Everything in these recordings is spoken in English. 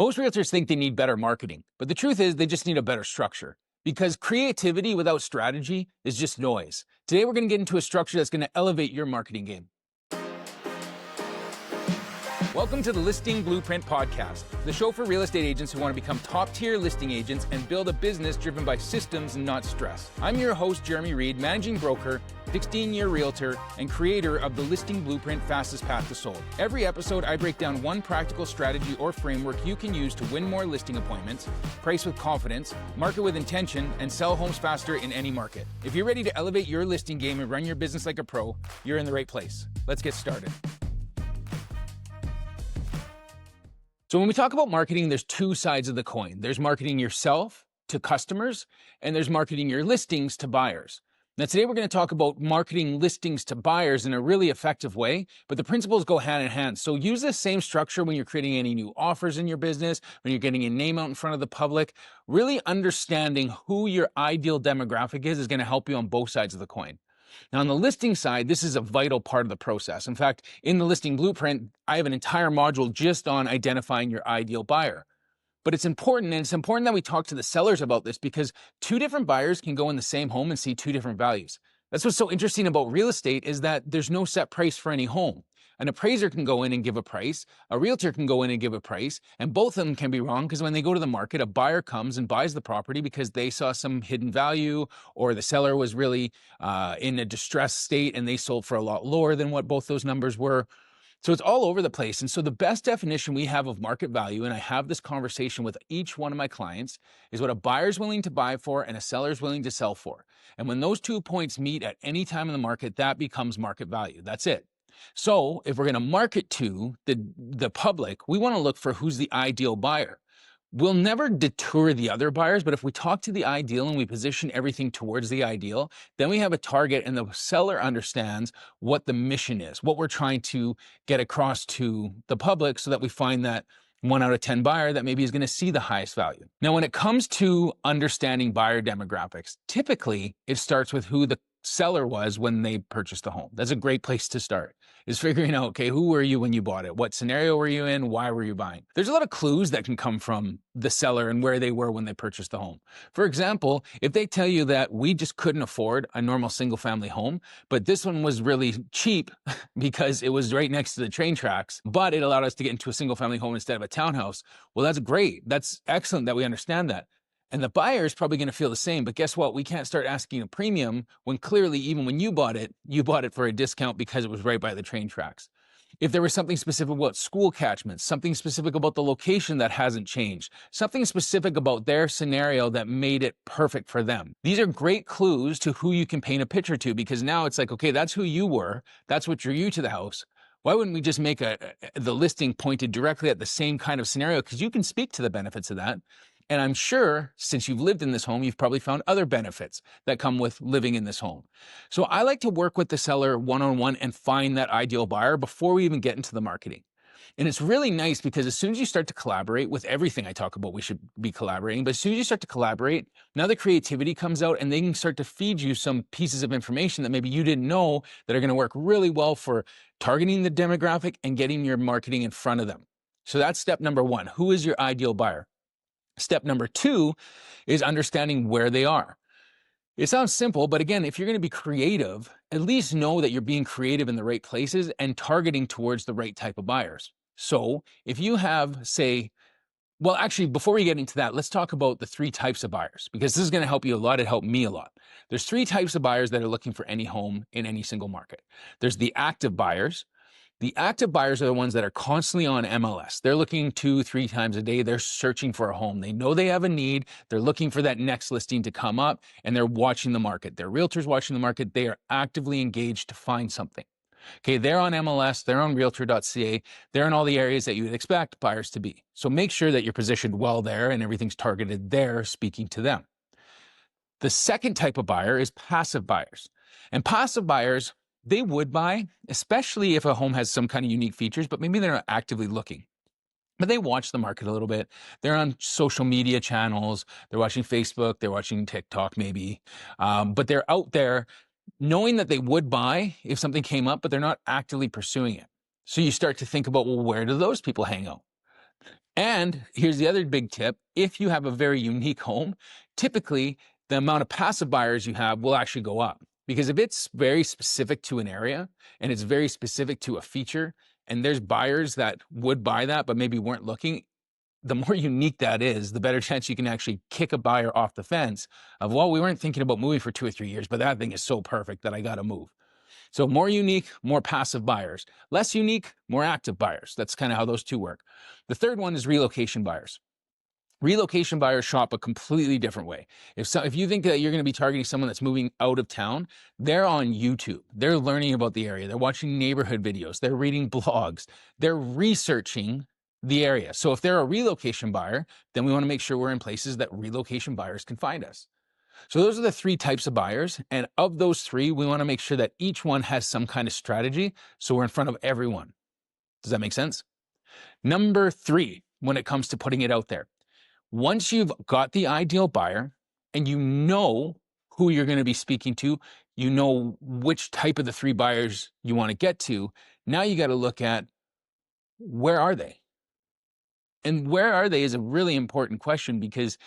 Most realtors think they need better marketing, but the truth is they just need a better structure. Because creativity without strategy is just noise. Today, we're going to get into a structure that's going to elevate your marketing game. Welcome to the Listing Blueprint Podcast, the show for real estate agents who want to become top-tier listing agents and build a business driven by systems and not stress. I'm your host, Jeremy Reed, managing broker, 16-year realtor, and creator of the Listing Blueprint Fastest Path to Sold. Every episode, I break down one practical strategy or framework you can use to win more listing appointments, price with confidence, market with intention, and sell homes faster in any market. If you're ready to elevate your listing game and run your business like a pro, you're in the right place. Let's get started. So when we talk about marketing, there's two sides of the coin. There's marketing yourself to customers, and there's marketing your listings to buyers. Now, today we're going to talk about marketing listings to buyers in a really effective way, but the principles go hand in hand. So use this same structure when you're creating any new offers in your business, when you're getting your name out in front of the public. Really understanding who your ideal demographic is going to help you on both sides of the coin. Now, on the listing side, this is a vital part of the process. In fact, in the Listing Blueprint, I have an entire module just on identifying your ideal buyer. But it's important, and it's important that we talk to the sellers about this because two different buyers can go in the same home and see two different values. That's what's so interesting about real estate is that there's no set price for any home. An appraiser can go in and give a price, a realtor can go in and give a price, and both of them can be wrong because when they go to the market, a buyer comes and buys the property because they saw some hidden value or the seller was really in a distressed state and they sold for a lot lower than what both those numbers were. So it's all over the place. And so the best definition we have of market value, and I have this conversation with each one of my clients, is what a buyer's willing to buy for and a seller's willing to sell for. And when those 2 points meet at any time in the market, that becomes market value. That's it. So if we're going to market to the public, we want to look for who's the ideal buyer. We'll never deter the other buyers, but if we talk to the ideal and we position everything towards the ideal, then we have a target and the seller understands what the mission is, what we're trying to get across to the public so that we find that 1 out of 10 buyer that maybe is going to see the highest value. Now, when it comes to understanding buyer demographics, typically it starts with who the seller was when they purchased the home. That's a great place to start, is figuring out, okay, who were you when you bought it? What scenario were you in? Why were you buying? There's a lot of clues that can come from the seller and where they were when they purchased the home. For example, if they tell you that we just couldn't afford a normal single family home, but this one was really cheap because it was right next to the train tracks, but it allowed us to get into a single family home instead of a townhouse. Well, that's great. That's excellent that we understand that. And the buyer is probably going to feel the same, but guess what? We can't start asking a premium when clearly, even when you bought it for a discount because it was right by the train tracks. If there was something specific about school catchments, something specific about the location that hasn't changed, something specific about their scenario that made it perfect for them. These are great clues to who you can paint a picture to, because now it's like, okay, that's who you were. That's what drew you to the house. Why wouldn't we just make the listing pointed directly at the same kind of scenario? Because you can speak to the benefits of that. And I'm sure since you've lived in this home, you've probably found other benefits that come with living in this home. So I like to work with the seller one-on-one and find that ideal buyer before we even get into the marketing. And it's really nice because as soon as you start to collaborate with everything I talk about, we should be collaborating. But as soon as you start to collaborate, now the creativity comes out and they can start to feed you some pieces of information that maybe you didn't know that are going to work really well for targeting the demographic and getting your marketing in front of them. So that's step number 1. Who is your ideal buyer? Step number 2 is understanding where they are. It sounds simple, but again, if you're going to be creative, at least know that you're being creative in the right places and targeting towards the right type of buyers. So if you have, say, well, actually, before we get into that, let's talk about the 3 types of buyers, because this is going to help you a lot. It helped me a lot. There's 3 types of buyers that are looking for any home in any single market. There's the active buyers. The active buyers are the ones that are constantly on MLS. They're looking 2-3 times a day. They're searching for a home. They know they have a need. They're looking for that next listing to come up, and they're watching the market. They're realtors watching the market. They are actively engaged to find something. Okay, they're on MLS. They're on realtor.ca. They're in all the areas that you would expect buyers to be. So make sure that you're positioned well there and everything's targeted there, speaking to them. The second type of buyer is passive buyers. And passive buyers, they would buy, especially if a home has some kind of unique features, but maybe they're not actively looking. But they watch the market a little bit. They're on social media channels. They're watching Facebook. They're watching TikTok maybe. But they're out there knowing that they would buy if something came up, but they're not actively pursuing it. So you start to think about, well, where do those people hang out? And here's the other big tip. If you have a very unique home, typically the amount of passive buyers you have will actually go up. Because if it's very specific to an area and it's very specific to a feature, and there's buyers that would buy that but maybe weren't looking, the more unique that is, the better chance you can actually kick a buyer off the fence of, well, we weren't thinking about moving for 2 or 3 years, but that thing is so perfect that I got to move. So more unique, more passive buyers. Less unique, more active buyers. That's kind of how those two work. The third one is relocation buyers. Relocation buyers shop a completely different way. If you think that you're going to be targeting someone that's moving out of town, they're on YouTube. They're learning about the area. They're watching neighborhood videos. They're reading blogs. They're researching the area. So if they're a relocation buyer, then we want to make sure we're in places that relocation buyers can find us. So those are the 3 types of buyers. And of those 3, we want to make sure that each one has some kind of strategy so we're in front of everyone. Does that make sense? Number 3, when it comes to putting it out there, once you've got the ideal buyer and you know who you're going to be speaking to, you know which type of the 3 buyers you want to get to, now you got to look at, where are they? And where are they is a really important question, because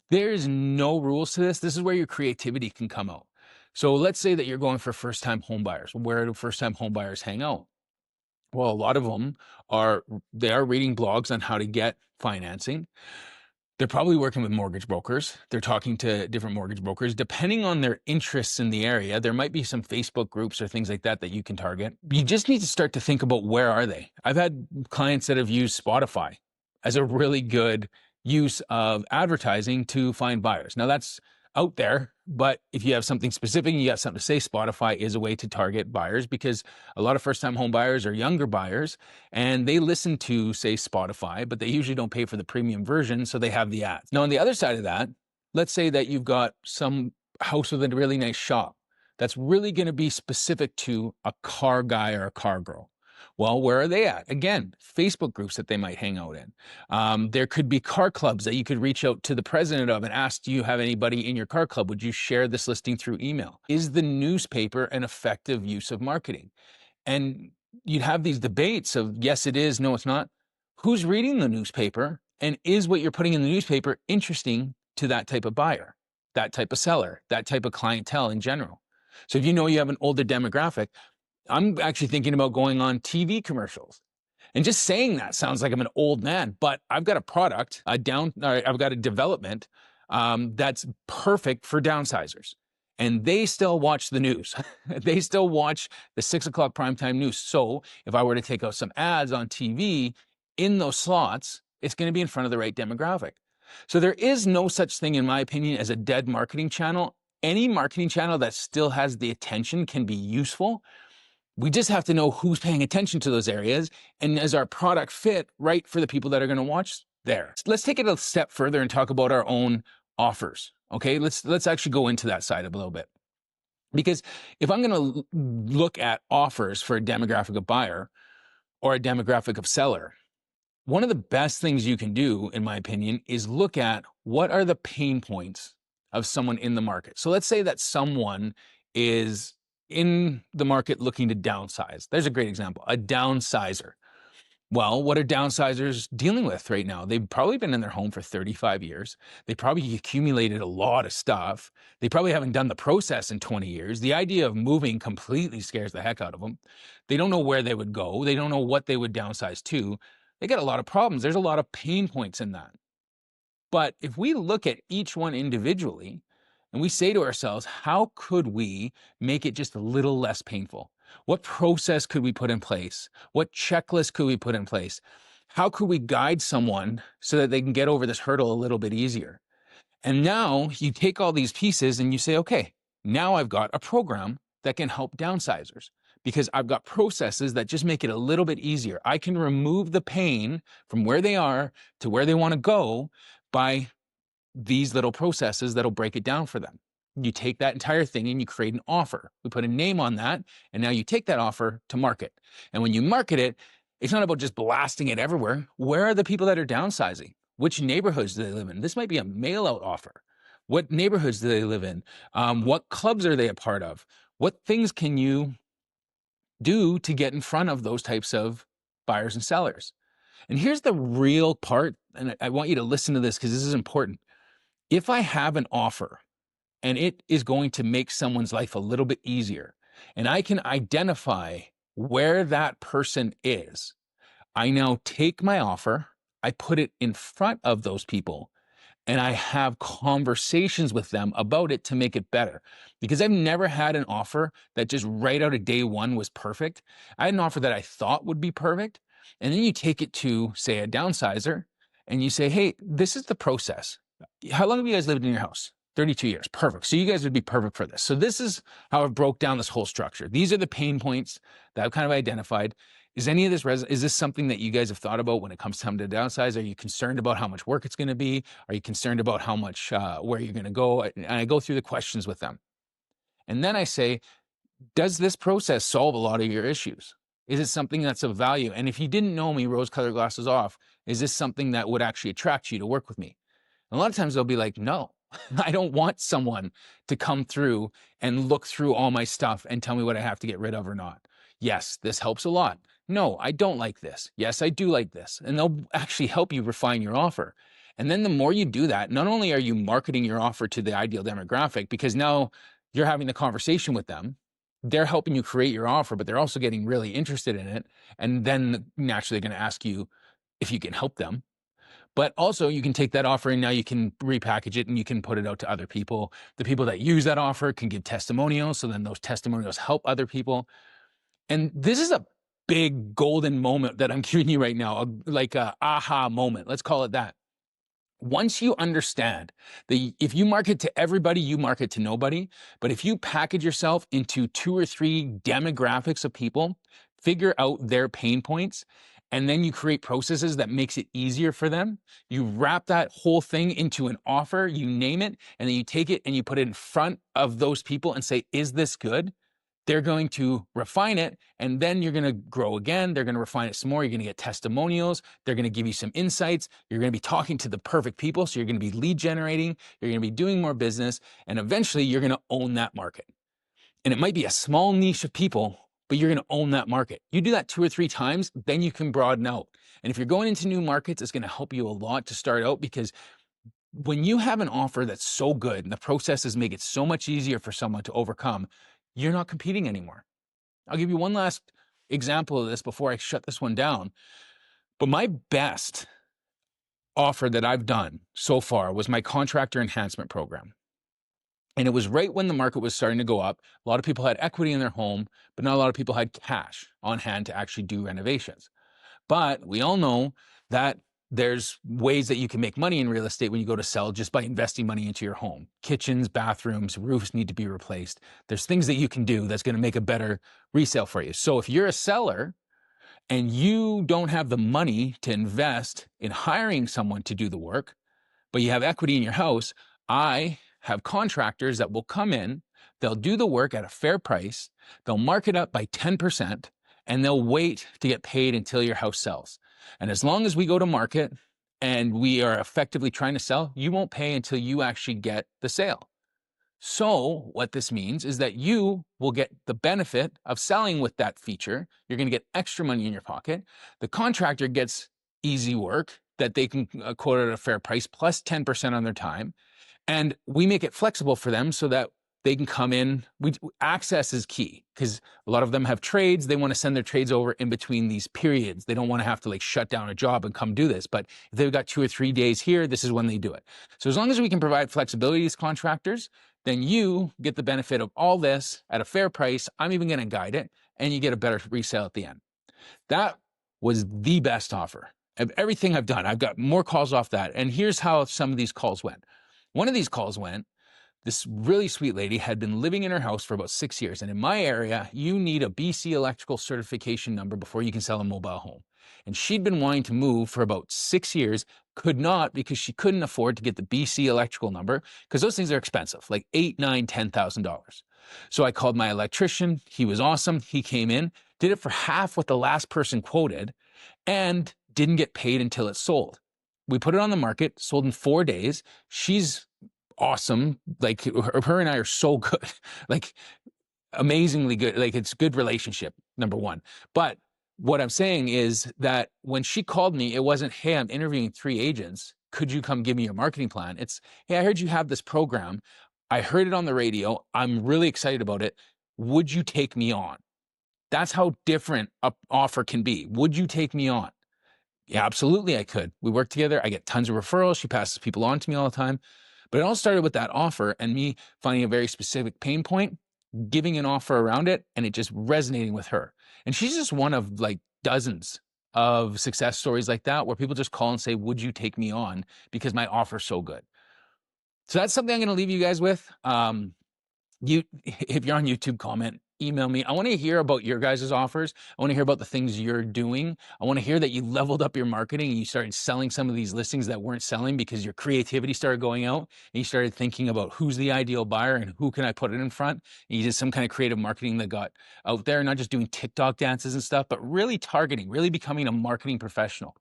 there's no rules to this. This is where your creativity can come out. So let's say that you're going for first-time home buyers. Where do first-time home buyers hang out? Well, a lot of them are reading blogs on how to get financing. They're probably working with mortgage brokers. They're talking to different mortgage brokers. Depending on their interests in the area, there might be some Facebook groups or things like that that you can target. You just need to start to think about, where are they? I've had clients that have used Spotify as a really good use of advertising to find buyers. Now that's out there, but if you have something specific and you got something to say, Spotify is a way to target buyers, because a lot of first-time home buyers are younger buyers and they listen to, say, Spotify, but they usually don't pay for the premium version, so they have the ads. Now, on the other side of that, let's say that you've got some house with a really nice shop that's really going to be specific to a car guy or a car girl. Well, where are they at? Again, Facebook groups that they might hang out in. There could be car clubs that you could reach out to the president of and ask, do you have anybody in your car club? Would you share this listing through email? Is the newspaper an effective use of marketing? And you'd have these debates of, yes, it is, no, it's not. Who's reading the newspaper? And is what you're putting in the newspaper interesting to that type of buyer, that type of seller, that type of clientele in general? So if you know you have an older demographic, I'm actually thinking about going on TV commercials. And just saying that sounds like I'm an old man, but I've got a product, I've got a development that's perfect for downsizers. And they still watch the news. They still watch the 6 o'clock primetime news. So if I were to take out some ads on TV in those slots, it's going to be in front of the right demographic. So there is no such thing, in my opinion, as a dead marketing channel. Any marketing channel that still has the attention can be useful. We just have to know who's paying attention to those areas, and is our product fit right for the people that are going to watch there. Let's take it a step further and talk about our own offers. Okay, let's actually go into that side a little bit. Because if I'm going to look at offers for a demographic of buyer or a demographic of seller, one of the best things you can do, in my opinion, is look at what are the pain points of someone in the market. So let's say that someone is in the market looking to downsize. There's a great example, a downsizer. Well, what are downsizers dealing with right now? They've probably been in their home for 35 years. They probably accumulated a lot of stuff. They probably haven't done the process in 20 years. The idea of moving completely scares the heck out of them. They don't know where they would go. They don't know what they would downsize to. They got a lot of problems. There's a lot of pain points in that. But if we look at each one individually, and we say to ourselves, how could we make it just a little less painful? What process could we put in place? What checklist could we put in place? How could we guide someone so that they can get over this hurdle a little bit easier? And now you take all these pieces and you say, okay, now I've got a program that can help downsizers, because I've got processes that just make it a little bit easier. I can remove the pain from where they are to where they want to go by these little processes that'll break it down for them. You take that entire thing and you create an offer. We put a name on that, and now you take that offer to market. And when you market it, it's not about just blasting it everywhere. Where are the people that are downsizing? Which neighborhoods do they live in? This might be a mail-out offer. What neighborhoods do they live in? What clubs are they a part of? What things can you do to get in front of those types of buyers and sellers? And here's the real part, and I want you to listen to this because this is important. If I have an offer and it is going to make someone's life a little bit easier, and I can identify where that person is, I now take my offer, I put it in front of those people, and I have conversations with them about it to make it better. Because I've never had an offer that just right out of day one was perfect. I had an offer that I thought would be perfect. And then you take it to, say, a downsizer and you say, hey, this is the process. How long have you guys lived in your house? 32 years. Perfect. So you guys would be perfect for this. So this is how I broke down this whole structure. These are the pain points that I've kind of identified. Is any of this is this something that you guys have thought about when it comes time to downsize? Are you concerned about how much work it's going to be? Are you concerned about how much where you're going to go? And I go through the questions with them. And then I say, does this process solve a lot of your issues? Is it something that's of value? And if you didn't know me, rose-colored glasses off, is this something that would actually attract you to work with me? And a lot of times they'll be like, no, I don't want someone to come through and look through all my stuff and tell me what I have to get rid of or not. Yes, this helps a lot. No, I don't like this. Yes, I do like this. And they'll actually help you refine your offer. And then the more you do that, not only are you marketing your offer to the ideal demographic, because now you're having the conversation with them, they're helping you create your offer, but they're also getting really interested in it. And then naturally they're going to ask you if you can help them. But also you can take that offer and now you can repackage it and you can put it out to other people. The people that use that offer can give testimonials. So then those testimonials help other people. And this is a big golden moment that I'm giving you right now, like a aha moment. Let's call it that. Once you understand that if you market to everybody, you market to nobody. But if you package yourself into 2 or 3 demographics of people, figure out their pain points, and then you create processes that makes it easier for them. You wrap that whole thing into an offer, you name it, and then you take it and you put it in front of those people and say, is this good? They're going to refine it, and then you're going to grow again. They're going to refine it some more. You're going to get testimonials. They're going to give you some insights. You're going to be talking to the perfect people. So you're going to be lead generating. You're going to be doing more business. And eventually you're going to own that market. And it might be a small niche of people, but you're going to own that market. You do that 2 or 3 times, then you can broaden out. And if you're going into new markets, it's going to help you a lot to start out, because when you have an offer that's so good and the processes make it so much easier for someone to overcome, you're not competing anymore. I'll give you one last example of this before I shut this one down. But my best offer that I've done so far was my contractor enhancement program. And it was right when the market was starting to go up. A lot of people had equity in their home, but not a lot of people had cash on hand to actually do renovations. But we all know that there's ways that you can make money in real estate when you go to sell just by investing money into your home. Kitchens, bathrooms, roofs need to be replaced. There's things that you can do that's going to make a better resale for you. So if you're a seller and you don't have the money to invest in hiring someone to do the work, but you have equity in your house, I have contractors that will come in, they'll do the work at a fair price, they'll mark it up by 10%, and they'll wait to get paid until your house sells. And as long as we go to market and we are effectively trying to sell, you won't pay until you actually get the sale. So what this means is that you will get the benefit of selling with that feature. You're going to get extra money in your pocket. The contractor gets easy work that they can quote at a fair price plus 10% on their time. And we make it flexible for them so that they can come in. Access is key because a lot of them have trades. They want to send their trades over in between these periods. They don't want to have to like shut down a job and come do this. But if they've got 2 or 3 days here, this is when they do it. So as long as we can provide flexibility to these contractors, then you get the benefit of all this at a fair price. I'm even going to guide it, and you get a better resale at the end. That was the best offer of everything I've done. I've got more calls off that. And here's how some of these calls went. One of these calls went, this really sweet lady had been living in her house for about 6 years. And in my area, you need a BC electrical certification number before you can sell a mobile home. And she'd been wanting to move for about 6 years, could not because she couldn't afford to get the BC electrical number because those things are expensive, like $8,000, $9,000, $10,000. So I called my electrician. He was awesome. He came in, did it for half what the last person quoted, and didn't get paid until it sold. We put it on the market, sold in 4 days. She's awesome. Like her and I are so good, like amazingly good. Like it's good relationship, number one. But What I'm saying is that when she called me, it wasn't, hey, I'm interviewing 3 agents. Could you come give me your marketing plan? It's, hey, I heard you have this program. I heard it on the radio. I'm really excited about it. Would you take me on? That's how different an offer can be. Would you take me on? Yeah, absolutely, I could. We work together. I get tons of referrals. She passes people on to me all the time. But it all started with that offer and me finding a very specific pain point, giving an offer around it, and it just resonating with her. And she's just one of like dozens of success stories like that where people just call and say, would you take me on? Because my offer's so good. So that's something I'm going to leave you guys with. If you're on YouTube, comment, email me. I want to hear about your guys' offers. I want to hear about the things you're doing. I want to hear that you leveled up your marketing and you started selling some of these listings that weren't selling because your creativity started going out and you started thinking about who's the ideal buyer and who can I put it in front. And you did some kind of creative marketing that got out there, not just doing TikTok dances and stuff, but really targeting, really becoming a marketing professional.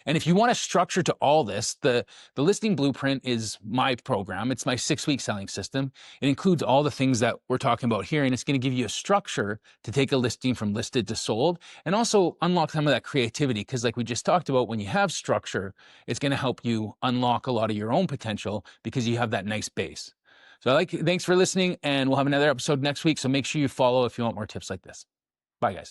And if you want a structure to all this, the listing blueprint is my program. It's my 6-week selling system. It includes all the things that we're talking about here, and it's going to give you a structure to take a listing from listed to sold and also unlock some of that creativity. Because like we just talked about, when you have structure, it's going to help you unlock a lot of your own potential because you have that nice base. So thanks for listening, and we'll have another episode next week. So make sure you follow if you want more tips like this. Bye, guys.